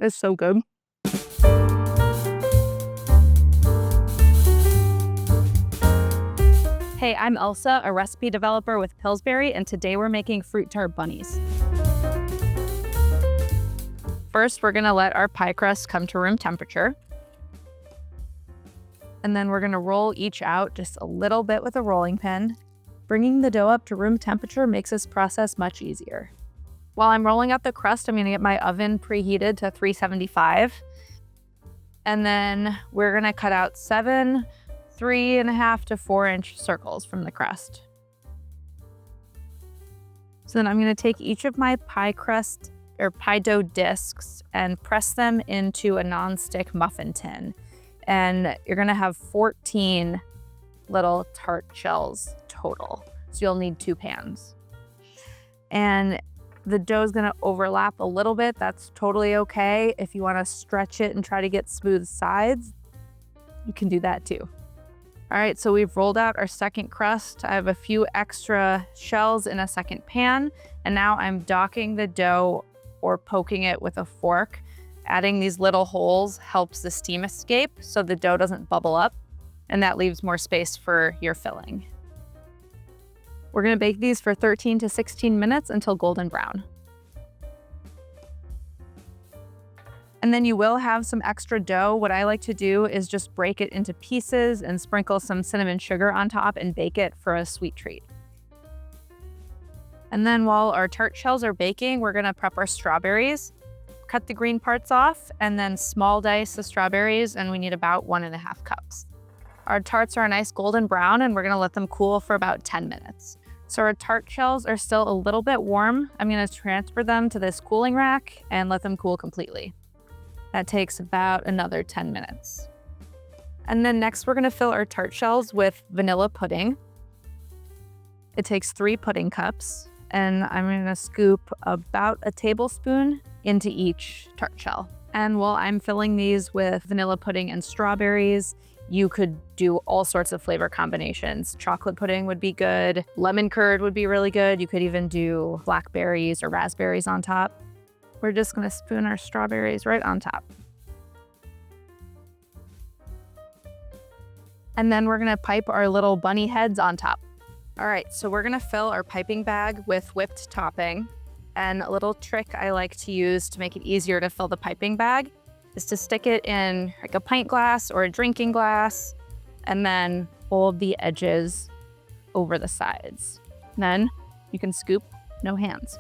It's so good. Hey, I'm Elsa, a recipe developer with Pillsbury, and today we're making fruit tart bunnies. First, we're gonna let our pie crust come to room temperature. And then we're gonna roll each out just a little bit with a rolling pin. Bringing the dough up to room temperature makes this process much easier. While I'm rolling out the crust, I'm gonna get my oven preheated to 375. And then we're gonna cut out 7 3.5 to 4-inch circles from the crust. So then I'm gonna take each of my pie crust or pie dough discs and press them into a nonstick muffin tin. And you're gonna have 14 little tart shells total. So you'll need 2 pans. And the dough is gonna overlap a little bit. That's totally okay. If you wanna stretch it and try to get smooth sides, you can do that too. All right, so we've rolled out our second crust. I have a few extra shells in a second pan, and now I'm docking the dough or poking it with a fork. Adding these little holes helps the steam escape so the dough doesn't bubble up, and that leaves more space for your filling. We're gonna bake these for 13 to 16 minutes until golden brown. And then you will have some extra dough. What I like to do is just break it into pieces and sprinkle some cinnamon sugar on top and bake it for a sweet treat. And then while our tart shells are baking, we're gonna prep our strawberries. Cut the green parts off and then small dice the strawberries, and we need about 1.5 cups. Our tarts are a nice golden brown, and we're gonna let them cool for about 10 minutes. So our tart shells are still a little bit warm. I'm gonna transfer them to this cooling rack and let them cool completely. That takes about another 10 minutes. And then next we're gonna fill our tart shells with vanilla pudding. It takes 3 pudding cups, and I'm gonna scoop about a tablespoon into each tart shell. And while I'm filling these with vanilla pudding and strawberries, you could do all sorts of flavor combinations. Chocolate pudding would be good. Lemon curd would be really good. You could even do blackberries or raspberries on top. We're just gonna spoon our strawberries right on top. And then we're gonna pipe our little bunny heads on top. All right, so we're gonna fill our piping bag with whipped topping. And a little trick I like to use to make it easier to fill the piping bag is to stick it in like a pint glass or a drinking glass, and then fold the edges over the sides. Then you can scoop, no hands.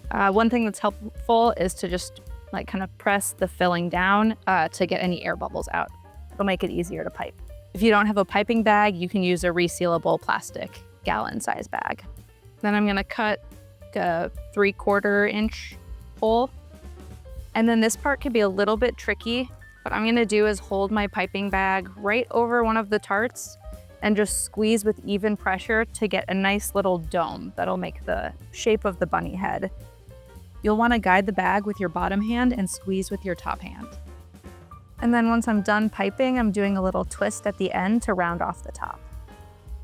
One thing that's helpful is to just like kind of press the filling down to get any air bubbles out. It'll make it easier to pipe. If you don't have a piping bag, you can use a resealable plastic gallon size bag. Then I'm gonna cut a 3/4 inch hole. And then this part can be a little bit tricky. What I'm gonna do is hold my piping bag right over one of the tarts and just squeeze with even pressure to get a nice little dome that'll make the shape of the bunny head. You'll wanna guide the bag with your bottom hand and squeeze with your top hand. And then once I'm done piping, I'm doing a little twist at the end to round off the top.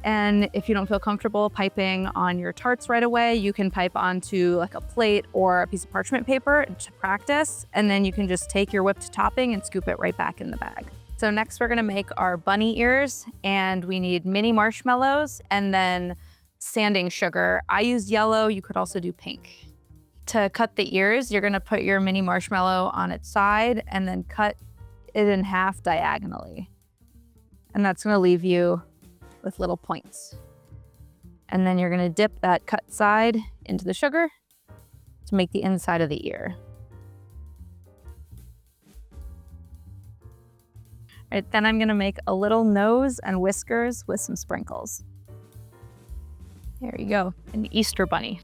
And if you don't feel comfortable piping on your tarts right away, you can pipe onto like a plate or a piece of parchment paper to practice. And then you can just take your whipped topping and scoop it right back in the bag. So next we're gonna make our bunny ears, and we need mini marshmallows and then sanding sugar. I used yellow, you could also do pink. To cut the ears, you're gonna put your mini marshmallow on its side and then cut it in half diagonally. And that's gonna leave you with little points. And then you're gonna dip that cut side into the sugar to make the inside of the ear. All right, then I'm gonna make a little nose and whiskers with some sprinkles. There you go, an Easter bunny.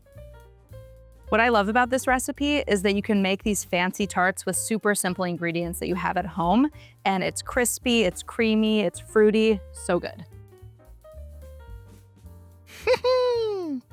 What I love about this recipe is that you can make these fancy tarts with super simple ingredients that you have at home, and it's crispy, it's creamy, it's fruity, so good.